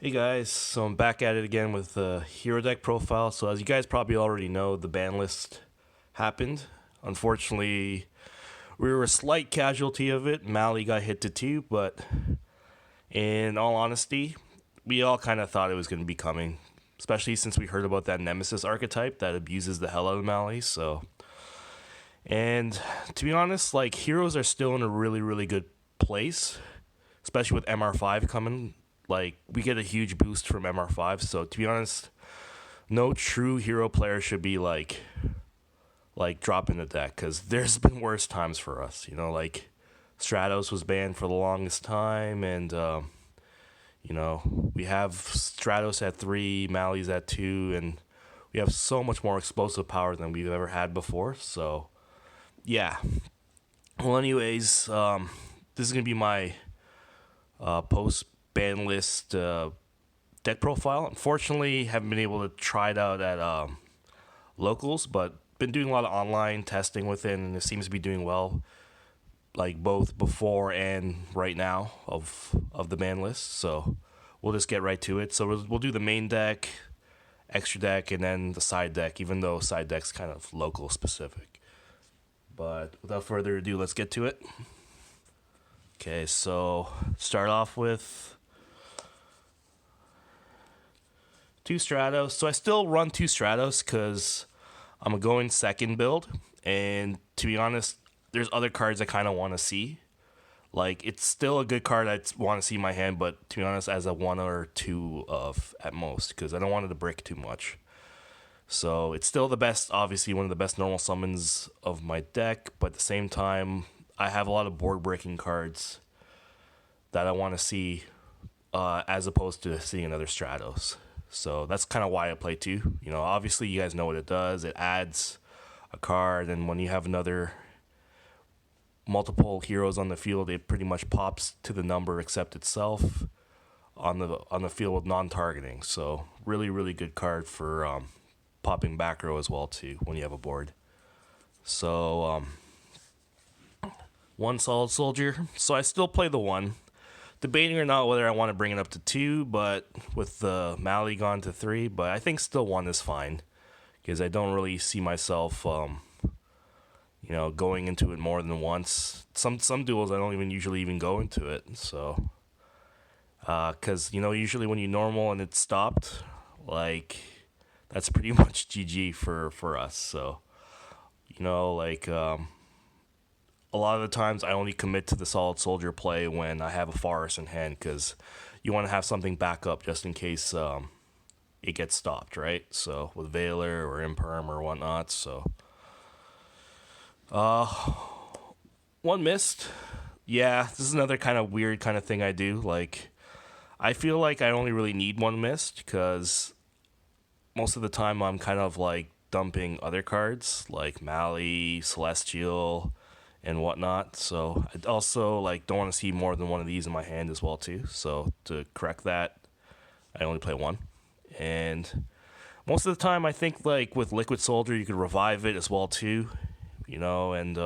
Hey guys, so I'm back at it again with the hero deck profile. So as you guys probably already know, the ban list happened. Unfortunately, we were a slight casualty of it. Mally got hit to two, but in all honesty, we all kind of thought it was going to be coming, especially since we heard about that Nemesis archetype that abuses the hell out of Mally. And to be honest, like heroes are still in a really good place, especially with MR5 coming. Like we get a huge boost from MR5. So to be honest, no true hero player should be like dropping the deck because there's been worse times for us. Like Stratos was banned for the longest time, and we have Stratos at 3, Mally's at 2, and we have so much more explosive power than we've ever had before. So yeah. Well, anyways, this is gonna be my post ban list deck profile. Unfortunately, haven't been able to try it out at locals, but been doing a lot of online testing with it, and it seems to be doing well. Like both before and right now of the ban list. So we'll just get right to it. So we'll do the main deck, extra deck, and then the side deck. Even though side deck's kind of local specific. But without further ado, let's get to it. Okay, so start off with two Stratos. So I still run two Stratos because I'm a going second build. And to be honest, there's other cards I kind of want to see. Like, it's still a good card I want to see in my hand, but to be honest, as a one or two of at most, because I don't want it to break too much. So it's still the best, obviously, one of the best normal summons of my deck, but at the same time, I have a lot of board breaking cards that I want to see as opposed to seeing another Stratos. So that's kind of why I play two. Obviously, you guys know what it does. It adds a card, and when you have another multiple heroes on the field, it pretty much pops to the number except itself on the field with non-targeting. So really good card for popping back row as well too when you have a board. So one solid soldier. So I still play the one. Debating or not whether I want to bring it up to 2, but with the Mally gone to 3, but I think still 1 is fine because I don't really see myself going into it more than once. Some duels I don't usually go into it. So because usually when you normal and it's stopped, like that's pretty much GG for us. So a lot of the times I only commit to the solid soldier play when I have a forest in hand because you want to have something back up just in case it gets stopped, right? So with Veiler or Imperm or whatnot. So one missed. Yeah, this is another kind of weird kind of thing I do. Like I feel like I only really need one missed because most of the time I'm kind of like dumping other cards like Mally, Celestial, and whatnot. So I also don't want to see more than one of these in my hand as well too. So to correct that, I only play one. And most of the time I think like with Liquid Soldier you could revive it as well too. And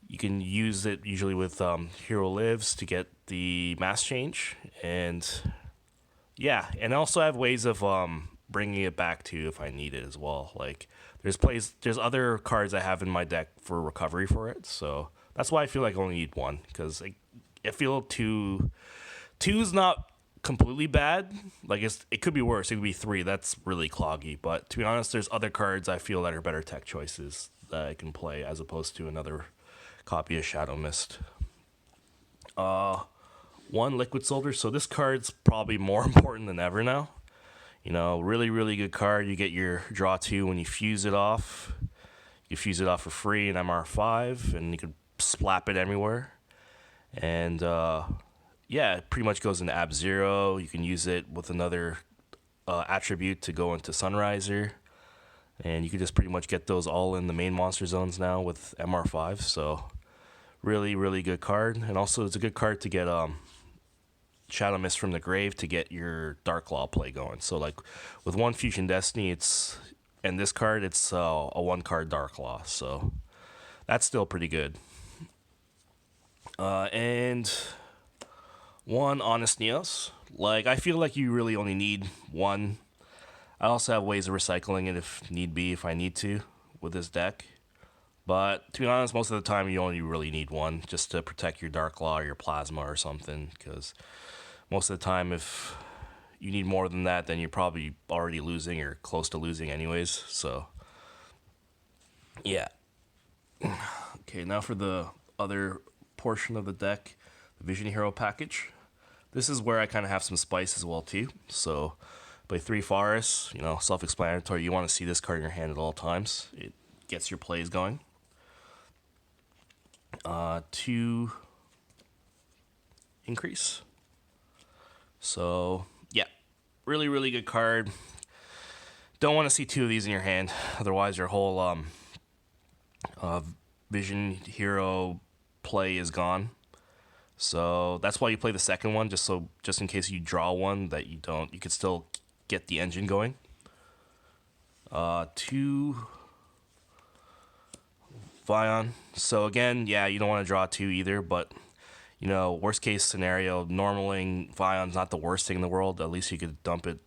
you can use it usually with Hero Lives to get the mass change. And yeah, and also I have ways of bringing it back to you if I need it as well. Like there's other cards I have in my deck for recovery for it, so that's why I feel like I only need one because I feel two's not completely bad. Like it could be worse. It could be 3. That's really cloggy. But to be honest, there's other cards I feel that are better tech choices that I can play as opposed to another copy of Shadow Mist. One Liquid Soldier. So this card's probably more important than ever now. Really good card. You get your draw 2 when you fuse it off. You fuse it off for free in MR5, and you can slap it everywhere. And yeah, it pretty much goes into Ab Zero. You can use it with another attribute to go into Sunriser. And you can just pretty much get those all in the main monster zones now with MR5. So really good card. And also it's a good card to get Shadow Mist from the grave to get your Dark Claw play going. So like with one Fusion Destiny, and this card, it's a 1-card Dark Claw. So that's still pretty good. And One Honest Neos. Like, I feel like you really only need one. I also have ways of recycling it if need be, if I need to, with this deck. But to be honest, most of the time you only really need one just to protect your Dark Claw or your Plasma or something. Because most of the time, if you need more than that, then you're probably already losing or close to losing, anyways. So, yeah. Okay, now for the other portion of the deck, the Vision Hero package. This is where I kind of have some spice as well too. So, play 3 forests. Self-explanatory. You want to see this card in your hand at all times. It gets your plays going. 2 increase. So yeah, really really good card. Don't want to see 2 of these in your hand, otherwise your whole Vision Hero play is gone. So that's why you play the second one, just in case you draw one that you could still get the engine going. 2 Vion. So again, yeah, you don't want to draw 2 either, but worst case scenario, normaling Vion's not the worst thing in the world. At least you could dump it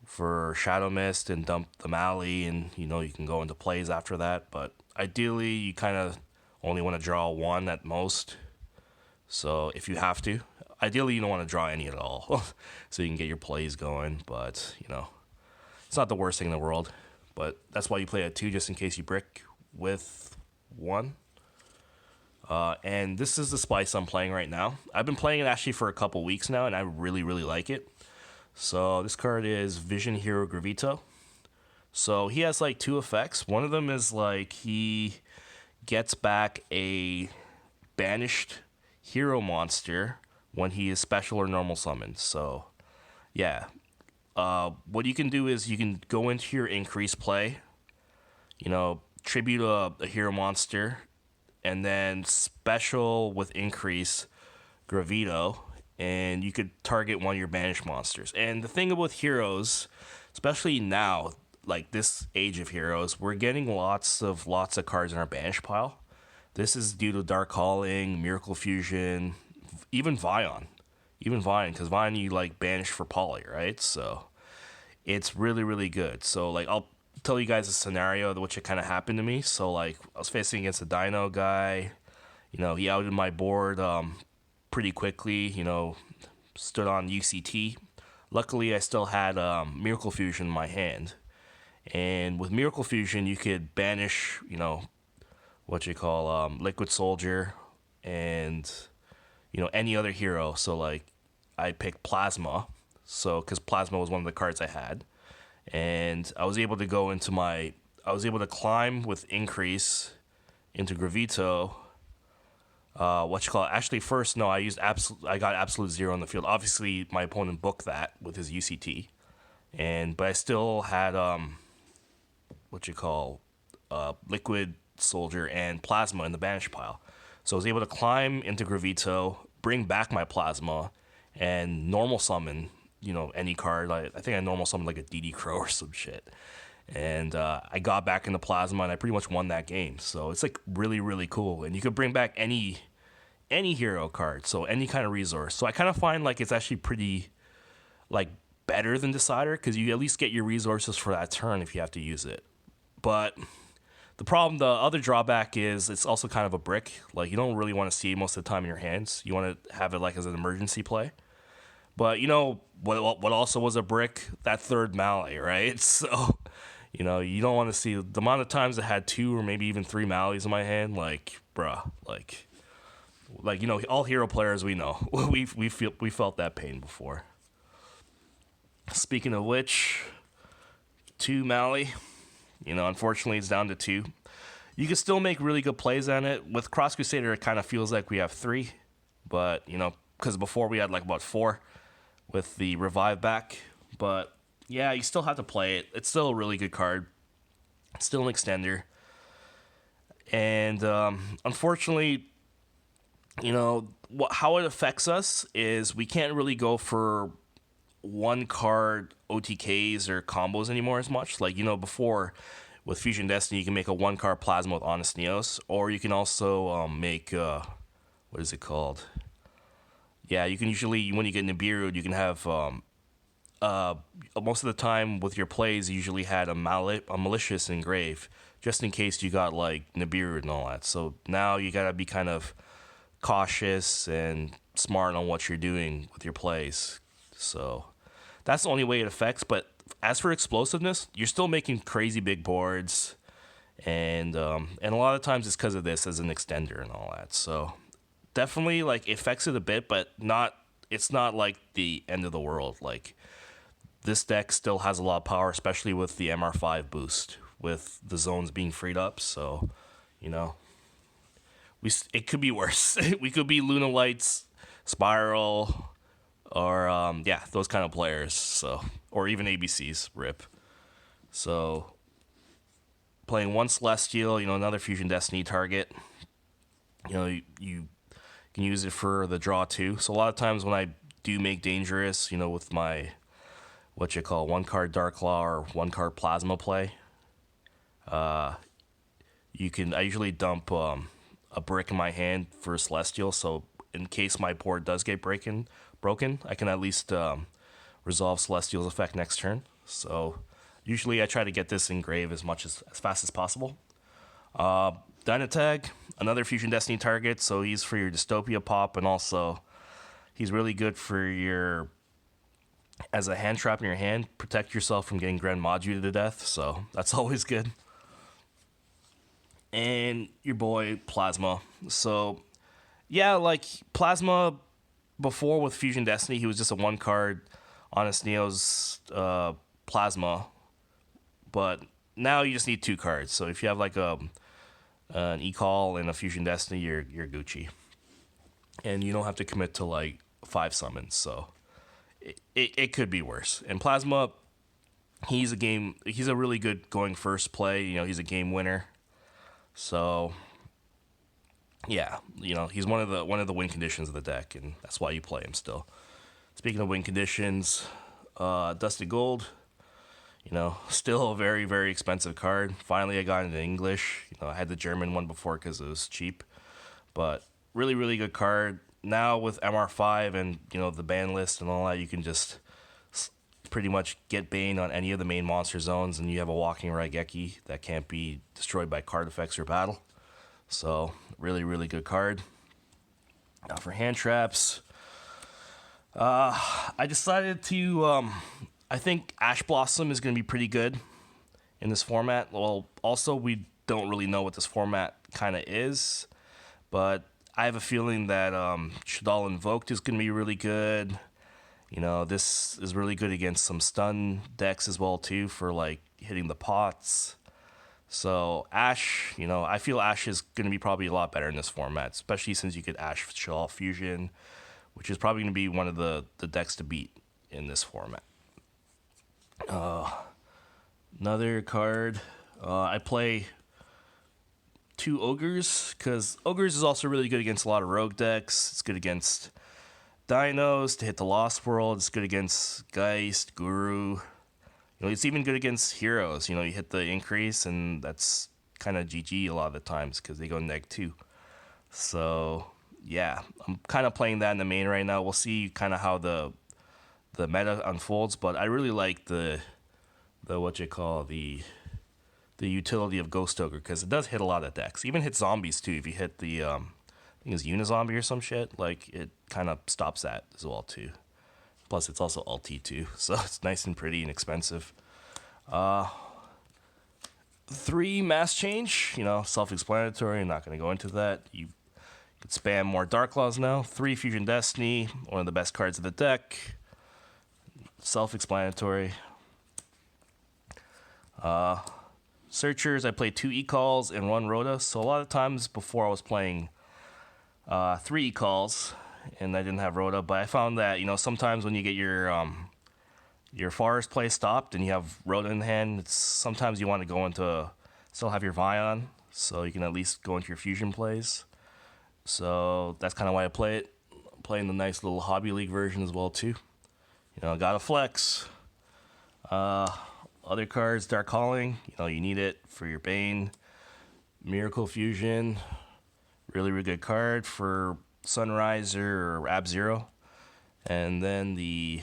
for Shadow Mist and dump the Mali, and you can go into plays after that. But ideally, you kind of only want to draw 1 at most. So if you have to, ideally you don't want to draw any at all, so you can get your plays going. But it's not the worst thing in the world. But that's why you play at 2, just in case you brick with 1. And this is the spice I'm playing right now. I've been playing it actually for a couple weeks now, and I really, really like it. So this card is Vision Hero Gravito. So he has like 2 effects. One of them is like he gets back a banished hero monster when he is special or normal summoned. So yeah. What you can do is you can go into your increase play, tribute a hero monster, and then special with increase Gravito, and you could target one of your banished monsters. And the thing with heroes, especially now, like this age of heroes, we're getting lots of cards in our banish pile. This is due to Dark Calling, Miracle Fusion, even Vion. Because Vion you like banish for poly, right? So it's really, really good. So like I'll tell you guys a scenario which it kind of happened to me. So like I was facing against a Dino guy. He outed my board pretty quickly. Stood on UCT. Luckily, I still had Miracle Fusion in my hand. And with Miracle Fusion, you could banish, Liquid Soldier and, any other hero. So, like, I picked Plasma. So, because Plasma was one of the cards I had. And I was able to climb with increase into Gravito. Actually, first, no, I got absolute 0 on the field. Obviously, my opponent booked that with his UCT. But I still had, Liquid Soldier and Plasma in the banish pile. So I was able to climb into Gravito, bring back my Plasma, and normal summon, any card. I think I normal summoned like a DD Crow or some shit. And I got back into Plasma, and I pretty much won that game. So it's like really, really cool. And you could bring back any hero card, so any kind of resource. So I kind of find like it's actually pretty like better than Decider, because you at least get your resources for that turn if you have to use it. But the other drawback is it's also kind of a brick. Like you don't really want to see it most of the time in your hands. You want to have it like as an emergency play. But what also was a brick? That third Mali, right? So you don't want to see the amount of times I had 2 or maybe even 3 Malis in my hand. Like, bruh, like all hero players we know, we felt that pain before. Speaking of which, 2 Mali, unfortunately it's down to 2. You can still make really good plays on it. With Cross Crusader, it kind of feels like we have 3, but because before we had like about 4 with the revive back. But yeah, you still have to play it. It's still a really good card. It's still an extender. And unfortunately, how it affects us is we can't really go for 1 card OTKs or combos anymore as much. Like, before with Fusion Destiny, you can make a 1 card Plasma with Honest Neos, or you can also make, what is it called? Yeah, you can usually when you get Nibiru, you can have uh, most of the time with your plays, you usually had a malicious engrave, just in case you got like Nibiru and all that. So now you gotta be kind of cautious and smart on what you're doing with your plays. So that's the only way it affects. But as for explosiveness, you're still making crazy big boards, and a lot of times it's because of this as an extender and all that. So definitely like it affects it a bit, but not. It's not like the end of the world. Like this deck still has a lot of power, especially with the MR5 boost, with the zones being freed up. So, you know, it could be worse. We could be Luna Lights, Spiral, or yeah, those kind of players. So, or even ABCs, rip. So, playing one Celestial, another Fusion Destiny target. You can use it for the draw too. So a lot of times when I do make dangerous, with my what you call one card Dark Claw or one card Plasma play, I usually dump a brick in my hand for a Celestial. So in case my board does get broken, I can at least resolve Celestial's effect next turn. So usually I try to get this engrave as fast as possible. Dynatag, another Fusion Destiny target, so he's for your Dystopia pop, and also he's really good for your as a hand trap in your hand. Protect yourself from getting Grand Module to death, so that's always good. And your boy Plasma. So yeah, like Plasma before with Fusion Destiny, he was just a one card Honest Neo's Plasma, but now you just need two cards. So if you have like an E-Call and a Fusion Destiny, you're Gucci. And you don't have to commit to like 5 summons, so it could be worse. And Plasma, he's a really good going first play. He's a game winner. So yeah, he's one of the win conditions of the deck, and that's why you play him still. Speaking of win conditions, Dusty Gold, still a very, very expensive card. Finally, I got it in English. I had the German one before because it was cheap. But really, really good card. Now with MR5 and, the ban list and all that, you can just pretty much get Bane on any of the main monster zones, and you have a walking Raigeki that can't be destroyed by card effects or battle. So, really, really good card. Now for hand traps, I decided to... I think Ash Blossom is going to be pretty good in this format. Well, also, we don't really know what this format kind of is, but I have a feeling that Shaddoll Invoked is going to be really good. This is really good against some stun decks as well, too, for, like, hitting the pots. So, Ash, I feel Ash is going to be probably a lot better in this format, especially since you get Ash Shaddoll Fusion, which is probably going to be one of the decks to beat in this format. Another card. I play 2 Ogres, because Ogres is also really good against a lot of rogue decks. It's good against Dinos to hit the Lost World. It's good against Geist, Guru. It's even good against heroes. You hit the increase, and that's kind of GG a lot of the times because they go -2. So, yeah, I'm kind of playing that in the main right now. We'll see kind of how the meta unfolds, but I really like the utility of Ghost Ogre, because it does hit a lot of decks. Even hit zombies too. If you hit the I think it's Unizombie or some shit, like it kind of stops that as well too. Plus it's also ulti too, so it's nice and pretty and expensive. 3 mass change, self-explanatory. I'm not going to go into that. You could spam more Dark Claws now. 3 Fusion Destiny, one of the best cards of the deck. Self-explanatory. Searchers, I played 2 E-Calls and 1 Rhoda. So a lot of times before I was playing 3 E-Calls and I didn't have Rhoda, but I found that, sometimes when you get your forest play stopped and you have Rhoda in hand, sometimes you want to go into still have your Vion, so you can at least go into your fusion plays. So that's kind of why I play it. I'm playing the nice little Hobby League version as well too. Gotta flex. Other cards, Dark Calling, you need it for your Bane. Miracle Fusion, really, really good card for Sunriser or Ab-Zero. and then the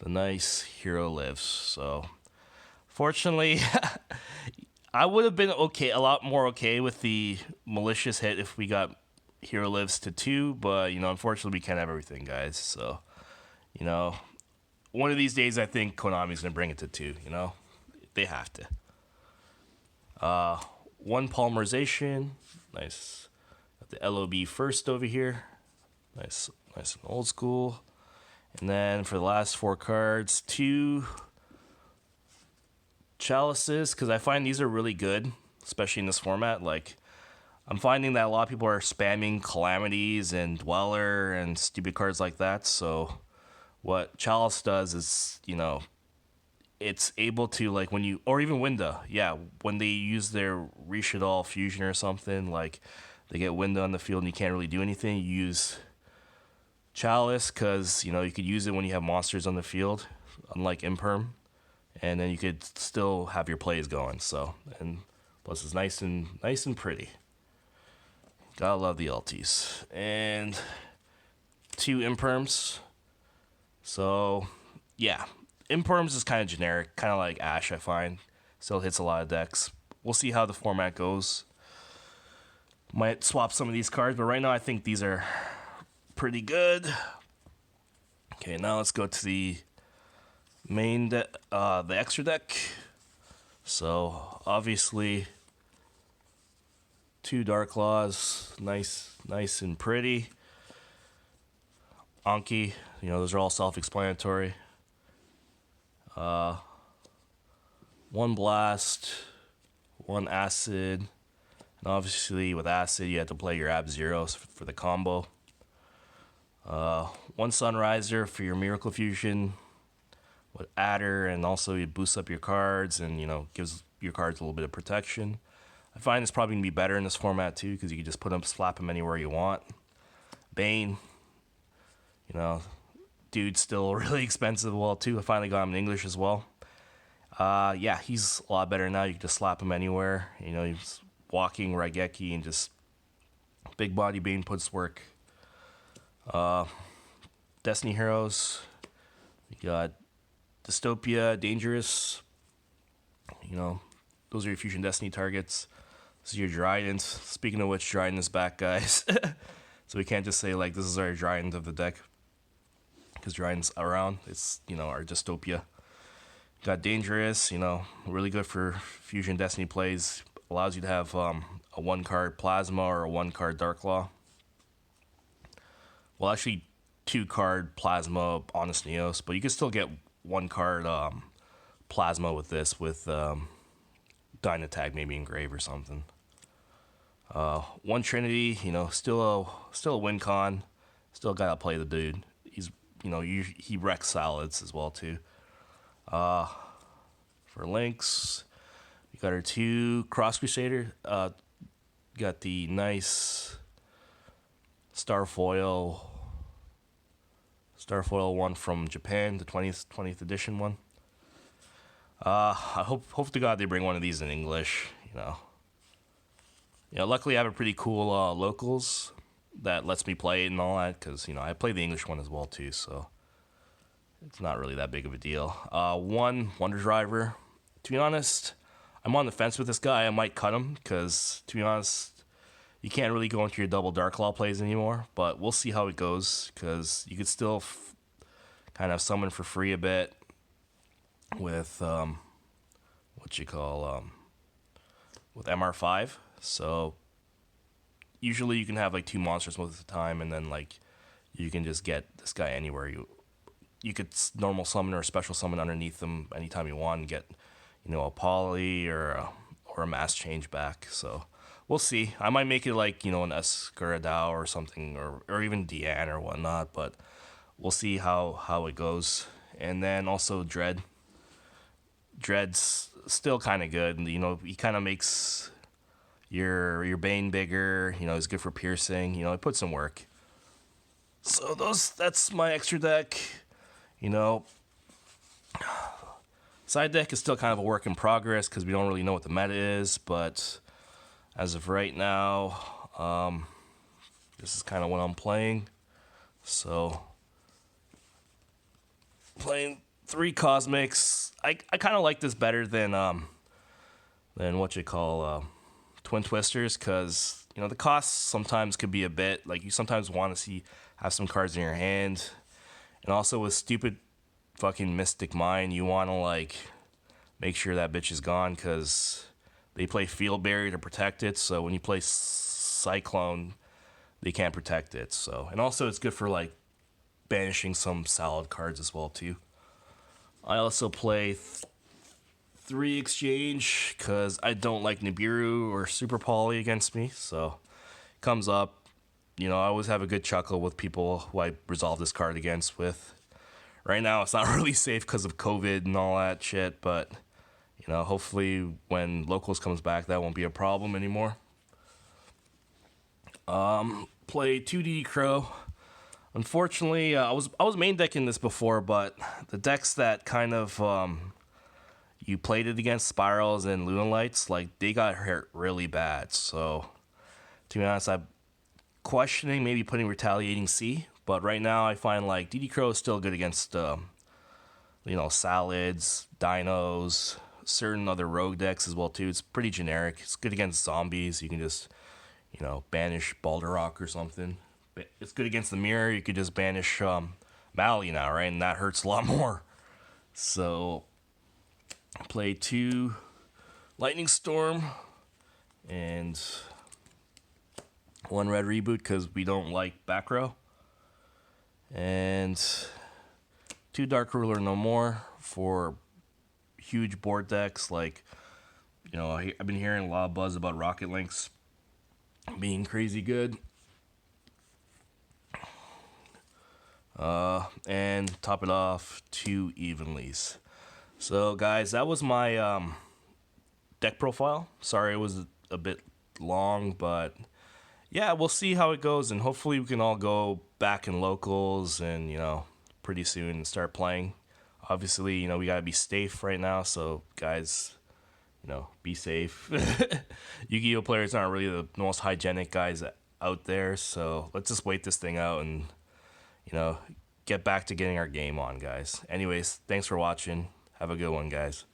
nice hero lives. So fortunately, I would have been okay, a lot more okay with the malicious hit if we got hero lives to 2, but unfortunately we can't have everything, guys. So you know, one of these days I think Konami's gonna bring it to 2. They have to. One polymerization, nice. Got the LOB first over here, nice and old school. And then for the last 4 cards, 2 chalices, because I find these are really good, especially in this format. Like, I'm finding that a lot of people are spamming calamities and dweller and stupid cards like that. So what chalice does is, it's able to, like, when you, or even Winda, yeah, when they use their Rishadal fusion or something, like they get Winda on the field and you can't really do anything, you use chalice, because you could use it when you have monsters on the field, unlike Imperm, and then you could still have your plays going. So, and plus it's nice and pretty. Gotta love the LTs. And 2 Imperms. So yeah, Imperms is kind of generic, kind of like Ash, I find. Still hits a lot of decks. We'll see how the format goes. Might swap some of these cards, but right now I think these are pretty good. Okay, now let's go to the main the extra deck. So obviously 2 Dark Claws, nice and pretty. Anki, those are all self-explanatory. 1 Blast, 1 Acid, and obviously with Acid you have to play your Ab-Zeros for the combo. 1 Sunriser for your Miracle Fusion with Adder, and also it boosts up your cards and gives your cards a little bit of protection. I find it's probably gonna be better in this format too, because you can just slap them anywhere you want. Bane, dude's still really expensive. Well, too, I finally got him in English as well. Yeah, he's a lot better now. You can just slap him anywhere. He's walking Raigeki and just big body Bane puts work. Destiny Heroes, you got Dystopia, Dangerous. Those are your Fusion Destiny targets. This is your Dryden. Speaking of which, Dryden is back, guys. So we can't just say, like, this is our Dryden of the deck, because Dryden's around. It's, our Dystopia. Got Dangerous, really good for Fusion Destiny plays. Allows you to have a 1-card Plasma or a 1-card Darklaw. Well, actually, 2-card Plasma Honest Neos, but you can still get 1-card Plasma with this, with Dynatag maybe Engrave or something. 1 Trinity, still a win con. Still gotta play the dude. He's, he wrecks solids as well too. For links, we got our 2 Cross Crusader. Got the nice Starfoil one from Japan, the 20th edition one. I hope to God they bring one of these in English. Luckily I have a pretty cool locals that lets me play it and all that, because I play the English one as well too, so it's not really that big of a deal. 1 Wonder Driver. To be honest, I'm on the fence with this guy. I might cut him, because to be honest, you can't really go into your double Darklaw plays anymore, but we'll see how it goes, because you could still kind of summon for free a bit with with MR5. So usually you can have like 2 monsters most of the time, and then like you can just get this guy anywhere. You could normal summon or special summon underneath them anytime you want and get a poly or a mass change back. So we'll see. I might make it like an Escuridao or something, or even Deanne or whatnot, but we'll see how it goes. And then also Dread's still kind of good. He kind of makes your Bane bigger. He's good for piercing. It puts some work. So that's my extra deck. Side deck is still kind of a work in progress, because we don't really know what the meta is. But as of right now, this is kind of what I'm playing. So playing 3 cosmics. I kind of like this better than what you call twin twisters, because you know the costs sometimes could be a bit like you sometimes want to see have some cards in your hand, and also with stupid fucking Mystic Mine, you want to like make sure that bitch is gone because they play Field Barrier to protect it. So when you play Cyclone, they can't protect it. So, and also it's good for like banishing some solid cards as well too. I also play 3 exchange because I don't like Nibiru or Super Poly against me. So comes up, you know, I always have a good chuckle with people who I resolve this card against with. Right now it's not really safe because of COVID and all that shit, but you know, hopefully when locals comes back that won't be a problem anymore. Play 2D Crow. Unfortunately, I was main decking this before, but the decks that kind of you played it against, Spirals and Lunalights, like they got hurt really bad. So to be honest, I'm questioning maybe putting Retaliating Sea, but right now I find like DD Crow is still good against you know, Salads, Dinos, certain other rogue decks as well too. It's pretty generic. It's good against zombies. You can just, you know, banish Balderrock or something. It's good against the mirror. You could just banish Mally now, right? And that hurts a lot more. So play 2 Lightning Storm and 1 red reboot because we don't like back row. And 2 Dark Ruler no more for huge board decks. Like, you know, I've been hearing a lot of buzz about Rocket Links being crazy good. And top it off, 2 Evenlies. So guys, that was my deck profile. Sorry it was a bit long, but yeah, we'll see how it goes, and hopefully we can all go back in locals and, you know, pretty soon start playing. Obviously, you know, we gotta be safe right now, so guys, you know, be safe. Yu-Gi-Oh players aren't really the most hygienic guys out there, so let's just wait this thing out and, you know, get back to getting our game on, guys. Anyways, thanks for watching. Have a good one, guys.